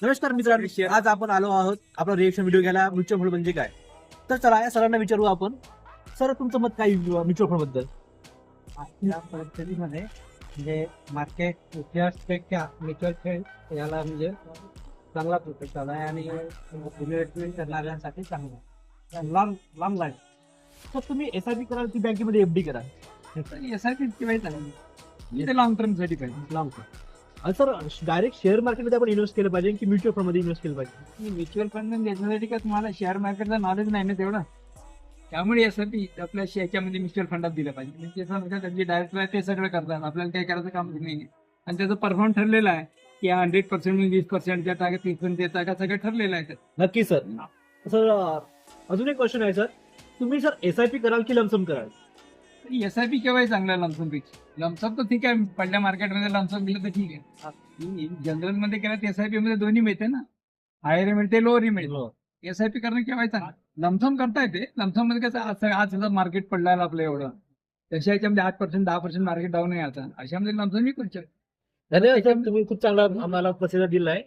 नमस्कार मित्रांनो, आज आपण आलो आहोत आपला रिएक्शन व्हिडिओ घ्यायला म्युच्युअल फंड म्हणजे काय. तर चला या सरांना विचारू आपण. सर, तुमचं मत काय म्युच्युअल फंड बद्दल? या परिस्थितीमध्ये म्हणजे मार्केट पेक्षा म्युच्युअल फंड याला म्हणजे चांगला प्रोफेक्ट आहे आणि इन्व्हेस्टमेंट करणाऱ्यांसाठी चांगला आहे. लांब लाईफ. सर, तुम्ही एसआयपी कराल की बँकेमध्ये एफडी करा? यासाठी किंवा चांगली ते लॉंग टर्म साठी पाहिजे. Long term. Sir, direct share मार्केटमध्ये आपण इन्व्हेस्ट केलं पाहिजे की म्युच्युअल फंड मध्ये इन्व्हेस्ट केलं पाहिजे? म्युच्युअल फंड घेण्यासाठी का तुम्हाला शेअर मार्केटचं नॉलेज नाही ना तेवढं, त्यामुळे यासाठी आपल्या याच्यामध्ये म्युच्युअल फंडात दिलं पाहिजे. म्हणजे त्यांची डायरेक्टर ते सगळं करतात, आपल्याला काही करायचं काम नाही. आणि त्याचं परफॉर्म ठरलेलं आहे की 100% 20% त्या टाका 30% त्या टाका सगळं ठरलेलं आहे. नक्की सर. सर, अजून एक क्वेश्चन आहे सर. तुम्ही सर एसआयपी कराल की लमसम कराल? एसआयपी केव्हाही चांगला लमसम पेक्षा. लमसम तर ठीक आहे, पडल्या मार्केटमध्ये लमसम गेलं तर ठीक आहे. जनरल मध्ये केलं तर एसआयपी मध्ये दोन्ही मिळते ना, हायर मिळते लोअरही मिळते. एसआयपी करणं केव्हाही चांगलं. लमसम करता येते. लमसम मध्ये कसं आज मार्केट पडलाय आपलं एवढं, तशा याच्यामध्ये 8% 10% मार्केट डाऊन आहे आता, अशामध्ये लमसम मी करू शकतो. धन्यवाद सर, तुम्ही खूप चांगला आम्हाला प्रतिसाद दिलाय.